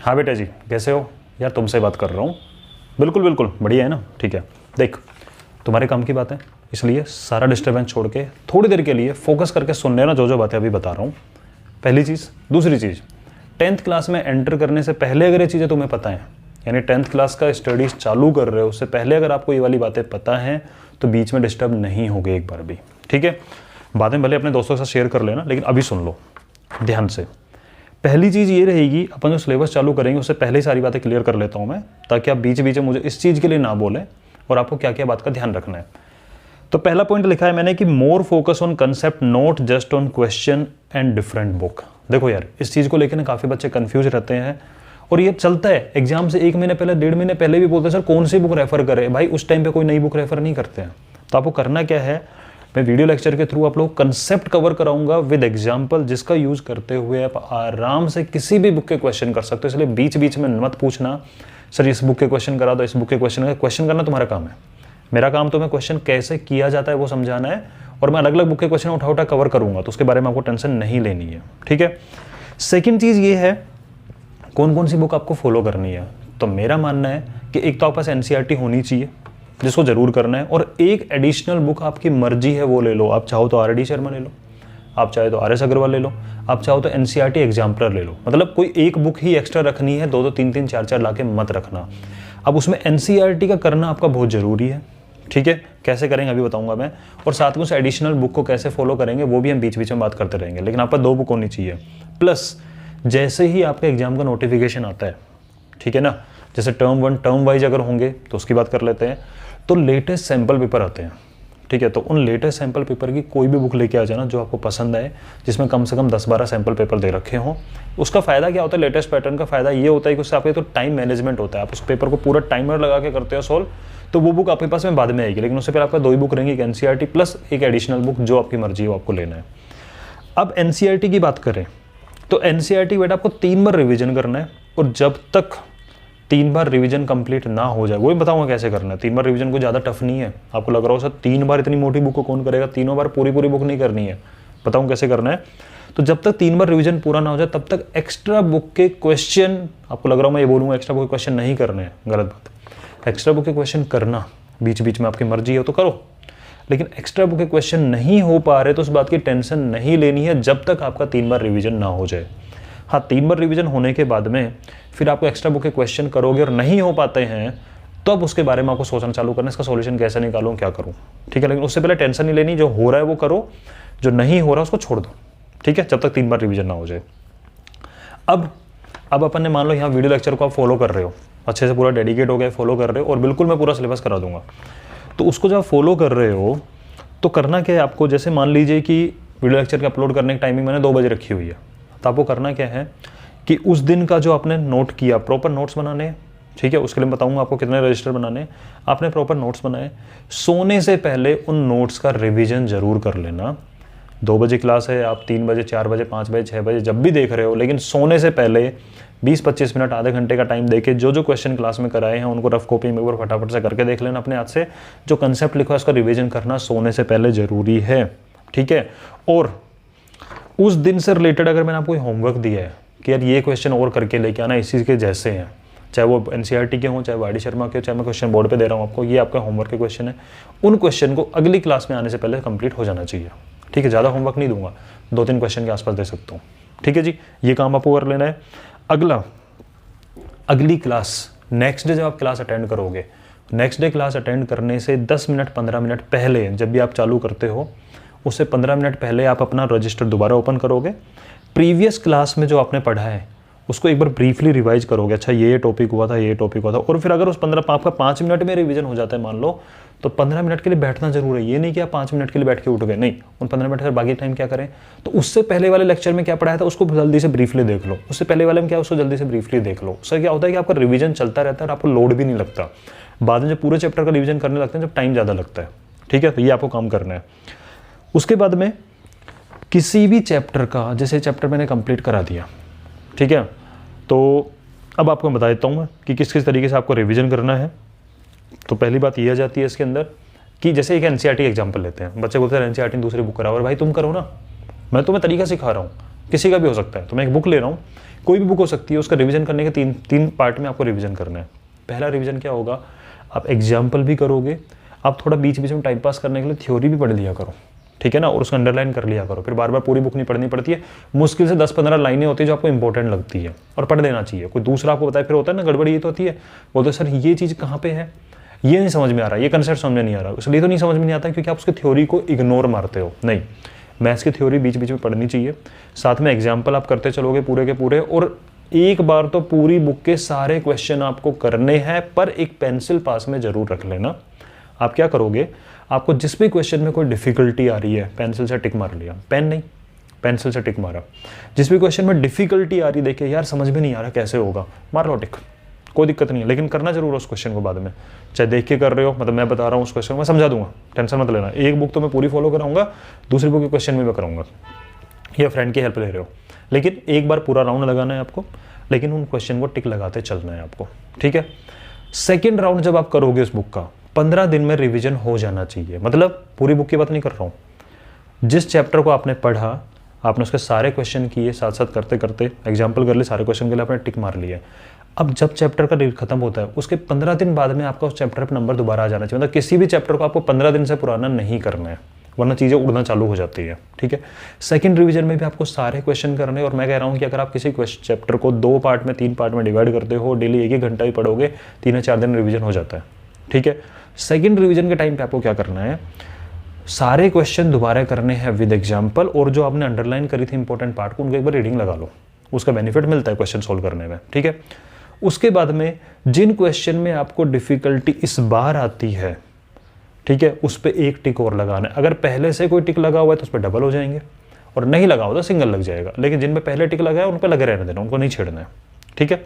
हाँ बेटा जी, कैसे हो यार? तुमसे बात कर रहा हूँ। बिल्कुल बिल्कुल बढ़िया है ना, ठीक है। देख, तुम्हारे काम की बात है, इसलिए सारा डिस्टर्बेंस छोड़ के थोड़ी देर के लिए फोकस करके सुन लेना जो जो बातें अभी बता रहा हूँ। पहली चीज़। दूसरी चीज़, 10th क्लास में एंटर करने से पहले अगर ये चीज़ें तुम्हें पता हैं, यानी 10th क्लास का स्टडीज़ चालू कर रहे हो, उससे पहले अगर आपको ये वाली बातें पता हैं तो बीच में डिस्टर्ब नहीं होगे एक बार भी, ठीक है। बातें भले अपने दोस्तों के साथ शेयर कर लेना, लेकिन अभी सुन लो ध्यान से। पहली चीज़ ये रहेगी, अपन जो सिलेबस चालू करेंगे उससे पहले ही सारी बातें क्लियर कर लेता हूँ मैं, ताकि आप बीच बीच में मुझे इस चीज़ के लिए ना बोलें और आपको क्या क्या बात का ध्यान रखना है। तो पहला पॉइंट लिखा है मैंने कि more focus on concept, note just on question and different book. देखो यार, इस चीज़ को लेकर ना काफ़ी बच्चे कंफ्यूज रहते हैं और ये चलता है एग्जाम से 1 महीने पहले, 1.5 महीने पहले भी बोलते हैं सर कौन सी बुक रेफर करें। भाई उस टाइम पे कोई नई बुक रेफर नहीं करते हैं। तो आपको करना क्या है, मैं वीडियो लेक्चर के थ्रू आप लोग कंसेप्ट कवर कराऊंगा विद एग्जाम्पल, जिसका यूज करते हुए आप आराम से किसी भी बुक के क्वेश्चन कर सकते हो। इसलिए बीच बीच में मत पूछना सर इस बुक के क्वेश्चन करा दो, इस बुक के क्वेश्चन करना तुम्हारा काम है। मेरा काम तो मैं क्वेश्चन कैसे किया जाता है वो समझाना है, और मैं अलग अलग बुक के क्वेश्चन उठा उठा कवर करूंगा, तो उसके बारे में आपको टेंशन नहीं लेनी है, ठीक है। सेकेंड चीज़ ये है, कौन कौन सी बुक आपको फॉलो करनी है। तो मेरा मानना है कि एक तो आपके पास एनसीईआरटी होनी चाहिए, जिसको जरूर करना है, और एक एडिशनल बुक आपकी मर्जी है वो ले लो। आप चाहो तो आर डी शर्मा ले लो, आप चाहे तो RS अग्रवाल ले लो, आप चाहो तो एनसीईआरटी एग्जाम्पलर ले लो। मतलब कोई एक बुक ही एक्स्ट्रा रखनी है, 2-2 3-3 4-4 लाके मत रखना। अब उसमें एनसीईआरटी का करना आपका बहुत ज़रूरी है, ठीक है। कैसे करेंगे अभी बताऊंगा मैं, और साथ में उस एडिशनल बुक को कैसे फॉलो करेंगे वो भी हम बीच बीच में बात करते रहेंगे। लेकिन आपका 2 बुक होनी चाहिए। प्लस जैसे ही आपके एग्जाम का नोटिफिकेशन आता है, ठीक है ना, जैसे टर्म 1 टर्म वाइज अगर होंगे तो उसकी बात कर लेते हैं, तो लेटेस्ट सैम्पल पेपर आते हैं, ठीक है। तो उन लेटेस्ट सैम्पल पेपर की कोई भी बुक लेके आ जाना जो आपको पसंद आए, जिसमें कम से कम 10-12 सैम्पल पेपर दे रखे हों। उसका फ़ायदा क्या होता है, लेटेस्ट पैटर्न का फ़ायदा ये होता है कि उससे आपके तो टाइम मैनेजमेंट होता है। आप उस पेपर को पूरा टाइमर लगा के करते हो सॉल्व, तो वो बुक आपके पास में बाद में आएगी। लेकिन उससे पहले आपका 2 ही बुक रहेंगी, एक एनसीईआरटी प्लस एक एडिशनल बुक, जो आपकी मर्जी हो आपको लेना है। अब एनसीईआरटी की बात करें तो एनसीईआरटी बेटा आपको 3 बार रिविजन करना है, और जब तक 3 बार रिवीजन कंप्लीट ना हो जाए, वो भी बताऊंगा कैसे करना है। 3 बार रिवीजन को ज़्यादा टफ नहीं है। आपको लग रहा हो सर 3 बार इतनी मोटी बुक को कौन करेगा, 3 बार पूरी बुक नहीं करनी है। बताऊँ कैसे करना है। तो जब तक 3 बार रिवीजन पूरा ना हो जाए तब तक एक्स्ट्रा बुक के क्वेश्चन, आपको लग रहा हूँ मैं ये बोलूँगा एक्स्ट्रा बुक के क्वेश्चन नहीं करने हैं, गलत बात। एक्स्ट्रा बुक के क्वेश्चन करना बीच बीच में आपकी मर्जी हो तो करो, लेकिन एक्स्ट्रा बुक के क्वेश्चन नहीं हो पा रहे तो उस बात की टेंशन नहीं लेनी है जब तक आपका 3 बार रिवीजन ना हो जाए। हाँ, 3 बार रिवीजन होने के बाद में फिर आपको एक्स्ट्रा बुक के क्वेश्चन करोगे और नहीं हो पाते हैं तो अब उसके बारे में आपको सोचना चालू करना, इसका सॉल्यूशन कैसे निकालूं, क्या करूं, ठीक है। लेकिन उससे पहले टेंशन नहीं लेनी, जो हो रहा है वो करो, जो नहीं हो रहा उसको छोड़ दो, ठीक है, जब तक 3 बार रिवीजन ना हो जाए। अब अपन ने मान लो यहाँ वीडियो लेक्चर को आप फॉलो कर रहे हो, अच्छे से पूरा डेडिकेट हो गए, फॉलो कर रहे हो, और बिल्कुल मैं पूरा सिलेबस करा दूंगा। तो उसको जब फॉलो कर रहे हो तो करना क्या है आपको, जैसे मान लीजिए कि वीडियो लेक्चर के अपलोड करने की टाइमिंग मैंने 2 बजे रखी हुई है, तो आपको करना क्या है कि उस दिन का जो आपने नोट किया, प्रॉपर नोट्स बनाने, ठीक है। उसके लिए बताऊंगा आपको कितने रजिस्टर बनाने। आपने प्रॉपर नोट्स बनाए, सोने से पहले उन नोट्स का रिवीजन जरूर कर लेना। 2 बजे क्लास है, आप 3 बजे 4 बजे 5 बजे 6 बजे जब भी देख रहे हो, लेकिन सोने से पहले 20-25 मिनट आधे घंटे का टाइम देके जो क्वेश्चन क्लास में कराए हैं उनको रफ कॉपी में एक बार फटाफट से करके देख लेना अपने हाथ से। जो कंसेप्ट लिखा है उसका रिवीजन करना सोने से पहले जरूरी है, ठीक है। और उस दिन से रिलेटेड अगर मैंने आपको होमवर्क दिया है कि यार ये क्वेश्चन और करके लेके आना इसी के जैसे हैं, चाहे वो एनसीईआरटी के हों, चाहे वो RD शर्मा के हो, चाहे मैं क्वेश्चन बोर्ड पे दे रहा हूँ आपको, ये आपका होमवर्क के क्वेश्चन है, उन क्वेश्चन को अगली क्लास में आने से पहले कंप्लीट हो जाना चाहिए, ठीक है। ज़्यादा होमवर्क नहीं दूंगा, 2-3 क्वेश्चन के आसपास दे सकता हूँ, ठीक है जी। ये काम आपको कर लेना है। अगली क्लास, नेक्स्ट डे जब आप क्लास अटेंड करोगे, नेक्स्ट डे क्लास अटेंड करने से 10 मिनट 15 मिनट पहले, जब भी आप चालू करते हो उससे 15 मिनट पहले आप अपना रजिस्टर दोबारा ओपन करोगे। प्रीवियस क्लास में जो आपने पढ़ा है उसको एक बार ब्रीफली रिवाइज करोगे, अच्छा ये टॉपिक हुआ था, ये टॉपिक हुआ था। और फिर अगर उस 15 आपका 5 मिनट में रिवीजन हो जाता है मान लो, तो 15 मिनट के लिए बैठना जरूर है। ये नहीं कि आप 5 मिनट के लिए बैठ के उठ गए, नहीं, उन 15 मिनट फिर बाकी टाइम क्या करें, तो उससे पहले वाले लेक्चर में क्या पढ़ाया था उसको जल्दी से ब्रीफली देख लो, उससे पहले वाले में क्या उसको जल्दी से ब्रीफली देख लो। उससे क्या होता है कि आपका रिवीजन चलता रहता है और आपको लोड भी नहीं लगता। बाद में जब पूरे चैप्टर का रिवीजन करने लगते हैं जब टाइम ज़्यादा लगता है, ठीक है। तो ये आपको काम करना है। उसके बाद में किसी भी चैप्टर का, जैसे चैप्टर मैंने कंप्लीट करा दिया, ठीक है, तो अब आपको बता देता हूँ मैं कि किस किस तरीके से आपको रिवीजन करना है। तो पहली बात ये आ जाती है इसके अंदर कि जैसे एक एनसीईआरटी एग्जाम्पल लेते हैं, बच्चे बोलते हैं एनसीईआरटी दूसरी बुक कराओ, और भाई तुम करो ना, मैं तुम्हें तरीका सिखा रहा हूँ, किसी का भी हो सकता है। तो मैं एक बुक ले रहा हूँ, कोई भी बुक हो सकती है, उसका रिवीजन करने के तीन पार्ट में आपको रिवीजन करना है। पहला रिवीजन क्या होगा, आप एग्जाम्पल भी करोगे, आप थोड़ा बीच बीच में टाइम पास करने के लिए थ्योरी भी पढ़ लिया करो, ठीक है ना, और उसको अंडरलाइन कर लिया करो। फिर बार बार पूरी बुक नहीं पढ़नी पड़ती है, मुश्किल से 10-15 लाइनें होती है जो आपको इंपॉर्टेंट लगती है और पढ़ देना चाहिए। कोई दूसरा आपको बताए फिर होता है ना गड़बड़ी ये तो होती है, बोलते सर ये चीज़ कहाँ पे है, ये नहीं समझ में आ रहा, ये कंसेप्ट समझ में नहीं आ रहा। इसलिए तो नहीं समझ में नहीं आता क्योंकि आप उसकी थ्योरी को इग्नोर मारते हो। नहीं, मैथ्स की थ्योरी बीच बीच में पढ़नी चाहिए, साथ में एग्जाम्पल आप करते चलोगे पूरे के पूरे, और एक बार तो पूरी बुक के सारे क्वेश्चन आपको करने हैं, पर एक पेंसिल पास में जरूर रख लेना। आप क्या करोगे, आपको जिस भी क्वेश्चन में कोई डिफिकल्टी आ रही है पेंसिल से टिक मार लिया, पेन नहीं पेंसिल से टिक मारा। जिस भी क्वेश्चन में डिफिकल्टी आ रही देखिए यार समझ में नहीं आ रहा कैसे होगा, मार लो टिक, कोई दिक्कत नहीं है, लेकिन करना जरूर उस क्वेश्चन को बाद में, चाहे देख के कर रहे हो, मतलब मैं बता रहा हूँ उस क्वेश्चन को मैं समझा दूंगा, टेंशन मत लेना। एक बुक तो मैं पूरी फॉलो कराऊंगा, दूसरी बुक के क्वेश्चन भी मैं कराऊंगा, या फ्रेंड की हेल्प ले रहे हो, लेकिन एक बार पूरा राउंड लगाना है आपको, लेकिन उन क्वेश्चन को टिक लगाते चलना है आपको, ठीक है। सेकेंड राउंड जब आप करोगे उस बुक का 15 दिन में रिविजन हो जाना चाहिए। मतलब पूरी बुक की बात नहीं कर रहा हूँ, जिस चैप्टर को आपने पढ़ा आपने उसके सारे क्वेश्चन किए, साथ साथ करते करते एग्जाम्पल कर लिए, सारे क्वेश्चन के लिए आपने टिक मार लिया। अब जब चैप्टर का खत्म होता है उसके 15 दिन बाद में आपका उस चैप्टर पर नंबर दोबारा आ जाना चाहिए। मतलब किसी भी चैप्टर को आपको 15 दिन से पुराना नहीं करना है, वरना चीज़ें उड़ना चालू हो जाती है, ठीक है। सेकंड रिवीजन में भी आपको सारे क्वेश्चन करने हैं, और मैं कह रहा हूँ कि अगर आप किसी चैप्टर को 2 पार्ट में 3 पार्ट में डिवाइड करते हो, डेली 1-1 घंटा ही पढ़ोगे, 3 या 4 दिन रिवीजन हो जाता है, ठीक है। सेकंड रिवीजन के टाइम पे आपको क्या करना है, सारे क्वेश्चन दोबारा करने हैं विद एग्जाम्पल, और जो आपने अंडरलाइन करी थी इंपॉर्टेंट पार्ट को उनको एक बार रीडिंग लगा लो, उसका बेनिफिट मिलता है क्वेश्चन सोल्व करने में, ठीक है। उसके बाद में जिन क्वेश्चन में आपको डिफिकल्टी इस बार आती है, ठीक है, उस पर एक टिक और लगाना है। अगर पहले से कोई टिक लगा हुआ है तो उस पर डबल हो जाएंगे, और नहीं लगा हुआ तो सिंगल लग जाएगा, लेकिन जिन पे पहले टिक लगा है उन पर लगे रहने देना, उनको नहीं छेड़ना है, ठीक है।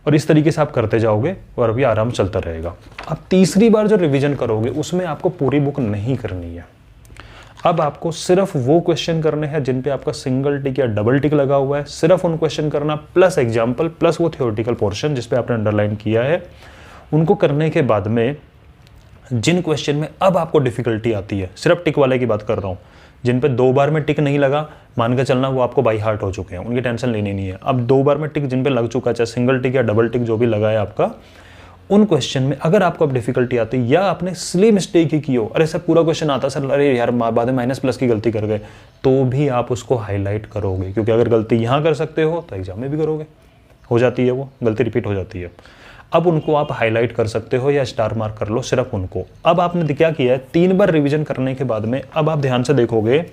और इस तरीके से आप करते जाओगे और अभी आराम चलता रहेगा। अब तीसरी बार जो रिवीजन करोगे उसमें आपको पूरी बुक नहीं करनी है, अब आपको सिर्फ वो क्वेश्चन करने हैं जिन पे आपका सिंगल टिक या डबल टिक लगा हुआ है, सिर्फ उन क्वेश्चन करना, प्लस एग्जाम्पल, प्लस वो थ्योरेटिकल पोर्शन जिस पे आपने अंडरलाइन किया है, उनको करने के बाद में जिन क्वेश्चन में अब आपको डिफिकल्टी आती है, सिर्फ टिक वाले की बात कर रहा हूँ, जिन पे 2 बार में टिक नहीं लगा, मान के चलना वो आपको बाई हार्ट हो चुके हैं, उनकी टेंशन लेनी नहीं है। अब 2 बार में टिक जिन पे लग चुका है, चाहे सिंगल टिक या डबल टिक जो भी लगा है आपका, उन क्वेश्चन में अगर आपको अब डिफिकल्टी आती है या आपने सिली मिस्टेक ही की हो, अरे सर पूरा क्वेश्चन आता सर, अरे यार बाद में माइनस प्लस की गलती कर गए, तो भी आप उसको हाईलाइट करोगे, क्योंकि अगर गलती यहाँ कर सकते हो तो एग्जाम में भी करोगे, हो जाती है वो गलती, रिपीट हो जाती है। अब उनको आप हाईलाइट कर सकते हो या स्टार मार्क कर लो, सिर्फ उनको। अब आपने क्या किया है, 3 बार रिवीजन करने के बाद में अब आप ध्यान से देखोगे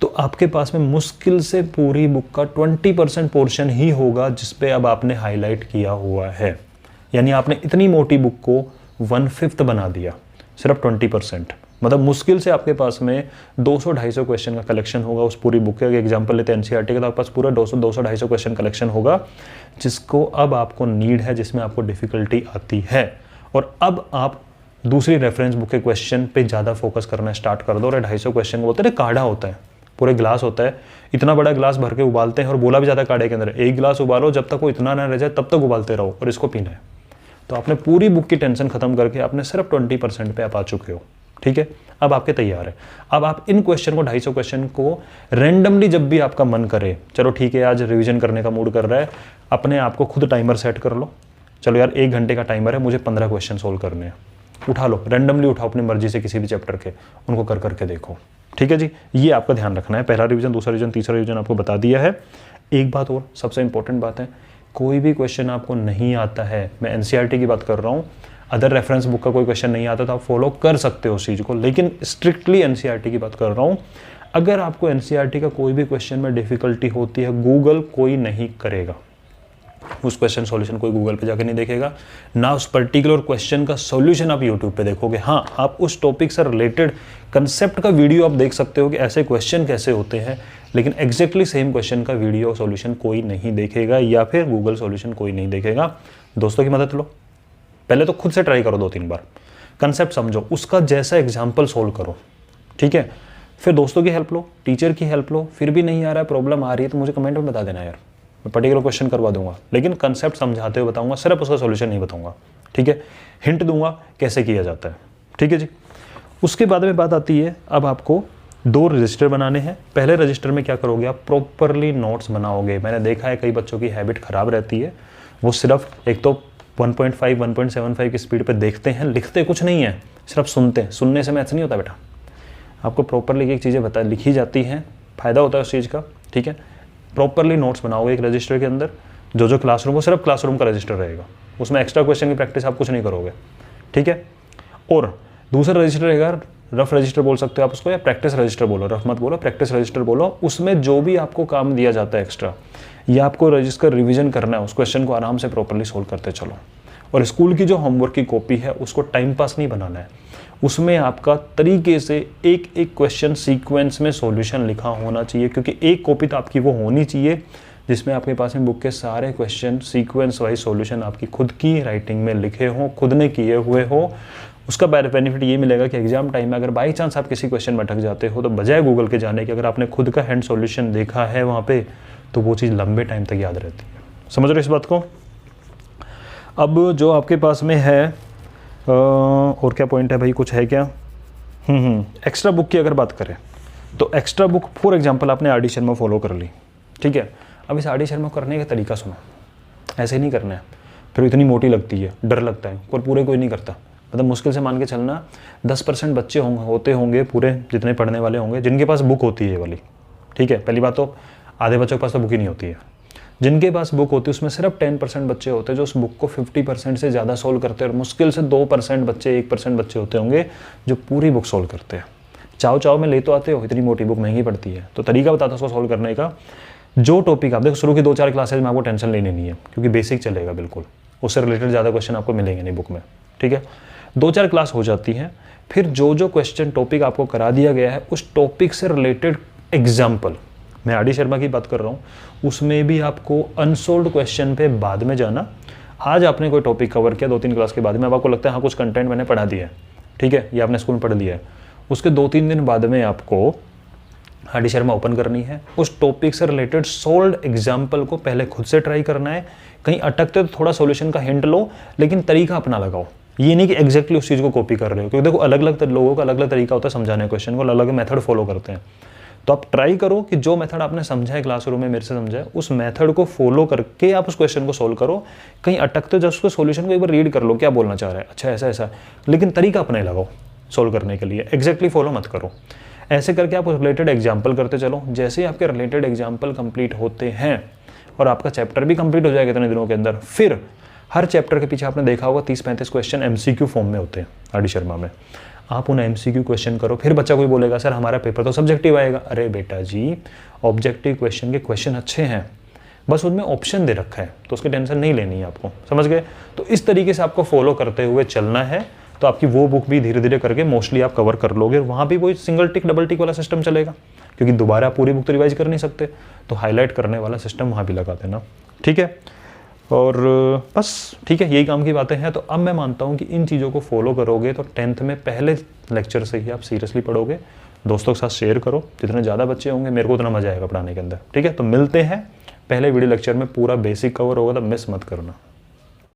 तो आपके पास में मुश्किल से पूरी बुक का 20% पोर्शन ही होगा जिस पे अब आपने हाईलाइट किया हुआ है। यानी आपने इतनी मोटी बुक को 1/5 बना दिया, सिर्फ 20%। मतलब मुश्किल से आपके पास में 200-250 क्वेश्चन का कलेक्शन होगा उस पूरी बुक के। एग्जाम्पल लेते हैं एनसीईआरटी का, तो आपके पास पूरा 200-250 क्वेश्चन कलेक्शन होगा जिसको अब आपको नीड है, जिसमें आपको डिफिकल्टी आती है। और अब आप दूसरी रेफरेंस बुक के क्वेश्चन पे ज़्यादा फोकस करना स्टार्ट कर दो। और 250 क्वेश्चन बोलते हैं काढ़ा होता है, पूरे ग्लास होता है, इतना बड़ा ग्लास भर के उबालते हैं, और बोला भी जाता है काढ़े के अंदर एक गिलास उबालो, जब तक वो इतना ना रह जाए तब तक उबालते रहो और इसको पीना है। तो आपने पूरी बुक की टेंशन खत्म करके आपने सिर्फ 20% पे आप आ चुके हो, ठीक है। अब आपके तैयार है। अब आप इन क्वेश्चन को 250 क्वेश्चन को रैंडमली जब भी आपका मन करे, चलो ठीक है आज रिवीजन करने का मूड कर रहा है, अपने आप को खुद टाइमर सेट कर लो, चलो यार 1 घंटे का टाइमर है, मुझे 15 क्वेश्चन सोल्व करने हैं, उठा लो, रैंडमली उठाओ अपनी मर्जी से किसी भी चैप्टर के, उनको कर करके देखो, ठीक है जी। ये आपका ध्यान रखना है। पहला रिवीजन, दूसरा रिवीजन, तीसरा रिवीजन आपको बता दिया है। एक बात और सबसे इंपॉर्टेंट बात है, कोई भी क्वेश्चन आपको नहीं आता है, मैं एनसीईआरटी की बात कर रहा हूँ, अदर रेफरेंस बुक का कोई क्वेश्चन नहीं आता तो आप फॉलो कर सकते हो उस चीज़ को, लेकिन स्ट्रिक्टली एनसीईआरटी की बात कर रहा हूँ। अगर आपको एनसीईआरटी का कोई भी क्वेश्चन में डिफिकल्टी होती है, गूगल कोई नहीं करेगा, उस क्वेश्चन सॉल्यूशन कोई गूगल पे जाके नहीं देखेगा, ना उस पर्टिकुलर क्वेश्चन का सॉल्यूशन आप यूट्यूब पे देखोगे। हाँ, आप उस टॉपिक से रिलेटेड कंसेप्ट का वीडियो आप देख सकते हो कि ऐसे क्वेश्चन कैसे होते हैं, लेकिन एग्जैक्टली सेम क्वेश्चन का वीडियो सॉल्यूशन कोई नहीं देखेगा, या फिर गूगल सॉल्यूशन कोई नहीं देखेगा। दोस्तों की मदद लो, पहले तो खुद से ट्राई करो 2-3 बार, कंसेप्ट समझो, उसका जैसा एग्जाम्पल सोल्व करो, ठीक है। फिर दोस्तों की हेल्प लो, टीचर की हेल्प लो, फिर भी नहीं आ रहा है, प्रॉब्लम आ रही है तो मुझे कमेंट में बता देना यार, मैं पर्टिकुलर क्वेश्चन करवा दूंगा, लेकिन कंसेप्ट समझाते हुए बताऊंगा, सिर्फ उसका सॉल्यूशन नहीं बताऊंगा, ठीक है। हिंट दूंगा कैसे किया जाता है, ठीक है जी। उसके बाद में बात आती है अब आपको 2 रजिस्टर बनाने हैं। पहले रजिस्टर में क्या करोगे आप, प्रॉपरली नोट्स बनाओगे। मैंने देखा है कई बच्चों की हैबिट ख़राब रहती है, वो सिर्फ एक तो 1.5 1.75 की स्पीड पे देखते हैं, लिखते कुछ नहीं है, सिर्फ सुनते हैं। सुनने से मैथ्स नहीं होता बेटा, आपको प्रॉपरली एक चीज़ें बता लिखी जाती हैं, फ़ायदा होता है उस चीज़ का, ठीक है। प्रॉपरली नोट्स बनाओगे एक रजिस्टर के अंदर, जो क्लासरूम हो सिर्फ क्लासरूम का रजिस्टर रहेगा, उसमें एक्स्ट्रा क्वेश्चन की प्रैक्टिस आप कुछ नहीं करोगे, ठीक है। और दूसरा रजिस्टर रहेगा, रफ रजिस्टर बोल सकते हो आप उसको, या प्रैक्टिस रजिस्टर बोलो, रफ मत बोलो, प्रैक्टिस रजिस्टर बोलो। उसमें जो भी आपको काम दिया जाता है एक्स्ट्रा, या आपको रजिस्टर रिवीजन करना है, उस क्वेश्चन को आराम से प्रॉपरली सोल्व करते चलो। और स्कूल की जो होमवर्क की कॉपी है उसको टाइम पास नहीं बनाना है, उसमें आपका तरीके से एक एक क्वेश्चन सीक्वेंस में सॉल्यूशन लिखा होना चाहिए, क्योंकि एक कॉपी तो आपकी वो होनी चाहिए जिसमें आपके पास में बुक के सारे क्वेश्चन सीक्वेंस वाइज सॉल्यूशन आपकी खुद की राइटिंग में लिखे हों, खुद ने किए हुए हो। उसका बेनिफिट ये मिलेगा कि एग्जाम टाइम में अगर बाई चांस आप किसी क्वेश्चन में अटक जाते हो, तो बजाय गूगल के जाने के अगर आपने खुद का हैंड सॉल्यूशन देखा है वहाँ पे, तो वो चीज़ लंबे टाइम तक याद रहती है। समझ रहे हो इस बात को। अब जो आपके पास में है और क्या पॉइंट है भाई, कुछ है क्या? एक्स्ट्रा बुक की अगर बात करें तो एक्स्ट्रा बुक फॉर एग्जांपल आपने आर डी शर्मा फॉलो कर ली, ठीक है। अब इस आर डी शर्मा करने का तरीका सुनो, ऐसे नहीं करना है, फिर इतनी मोटी लगती है, डर लगता है, और पूरे कोई नहीं करता। मतलब मुश्किल से मान के चलना 10% बच्चे होते होंगे पूरे जितने पढ़ने वाले होंगे जिनके पास बुक होती है ये वाली, ठीक है। पहली बात तो आधे बच्चों के पास तो बुक ही नहीं होती है। जिनके पास बुक होती है उसमें सिर्फ 10% बच्चे होते हैं जो उस बुक को 50% से ज़्यादा सोल्व करते हैं, और मुश्किल से 2% बच्चे 1% बच्चे होते होंगे जो पूरी बुक सोल्व करते हैं। चाव में ले तो आते हो, इतनी मोटी बुक महंगी पड़ती है। तो तरीका बताता हूँ उसको सोल्व करने का। जो टॉपिक आप देखो शुरू की 2-4 क्लासेज में आपको टेंशन लेनी नहीं है, क्योंकि बेसिक चलेगा बिल्कुल, उससे रिलेटेड ज़्यादा क्वेश्चन आपको मिलेंगे नहीं बुक में, ठीक है। 2-4 क्लास हो जाती हैं, फिर जो क्वेश्चन टॉपिक आपको करा दिया गया है उस टॉपिक से रिलेटेड एग्जाम्पल, मैं आर डी शर्मा की बात कर रहा हूँ, उसमें भी आपको अनसोल्व्ड क्वेश्चन पे बाद में जाना। आज आपने कोई टॉपिक कवर किया 2-3 क्लास के बाद में, अब आपको लगता है हाँ कुछ कंटेंट मैंने पढ़ा दिया है, ठीक है, ये आपने स्कूल में पढ़ लिया है, उसके 2-3 दिन बाद में आपको आर डी शर्मा ओपन करनी है, उस टॉपिक से रिलेटेड सोल्व्ड एग्जाम्पल को पहले खुद से ट्राई करना है। कहीं अटकते तो थोड़ा सॉल्यूशन का हिंट लो, लेकिन तरीका अपना लगाओ। ये नहीं कि एग्जैक्टली उस चीज़ को कॉपी कर रहे हो, क्योंकि देखो अलग अलग लोगों का अलग अलग तरीका होता है समझाने क्वेश्चन को, अलग अलग मेथड फॉलो करते हैं। तो आप ट्राई करो कि जो मेथड आपने समझा है क्लासरूम में मेरे से समझा है, उस मेथड को फॉलो करके आप उस क्वेश्चन को सोल्व करो। कहीं अटकते हो जब उसको सॉल्यूशन को एक बार रीड कर लो, क्या बोलना चाह रहा है, अच्छा ऐसा ऐसा, लेकिन तरीका अपने लगाओ सोल्व करने के लिए, एग्जैक्टली फॉलो मत करो। ऐसे करके आप रिलेटेड एग्जाम्पल करते चलो। जैसे ही आपके रिलेटेड एग्जाम्पल कंप्लीट होते हैं और आपका चैप्टर भी कंप्लीट हो जाएगा इतने दिनों के अंदर, फिर हर चैप्टर के पीछे आपने देखा होगा 30-35 क्वेश्चन एमसीक्यू फॉर्म में होते हैं आर डी शर्मा में। आप उन्हें एमसीक्यू क्वेश्चन करो। फिर बच्चा कोई बोलेगा सर हमारा पेपर तो सब्जेक्टिव आएगा। अरे बेटा जी, ऑब्जेक्टिव क्वेश्चन के क्वेश्चन अच्छे हैं, बस उनमें ऑप्शन दे रखा है, तो उसकी टेंशन नहीं लेनी है आपको, समझ गए। तो इस तरीके से आपको फॉलो करते हुए चलना है, तो आपकी वो बुक भी धीरे धीरे करके मोस्टली आप कवर कर लोगे। वहाँ भी वही सिंगल टिक डबल टिक वाला सिस्टम चलेगा, क्योंकि दोबारा पूरी बुक तो रिवाइज कर नहीं सकते, तो हाईलाइट करने वाला सिस्टम वहाँ भी लगा देना, ठीक है। और बस ठीक है, यही काम की बातें हैं। तो अब मैं मानता हूँ कि इन चीज़ों को फॉलो करोगे तो 10th में पहले लेक्चर से ही आप सीरियसली पढ़ोगे। दोस्तों के साथ शेयर करो, जितने ज़्यादा बच्चे होंगे मेरे को उतना मजा आएगा पढ़ाने के अंदर, ठीक है। तो मिलते हैं पहले वीडियो लेक्चर में, पूरा बेसिक कवर होगा, तो मिस मत करना।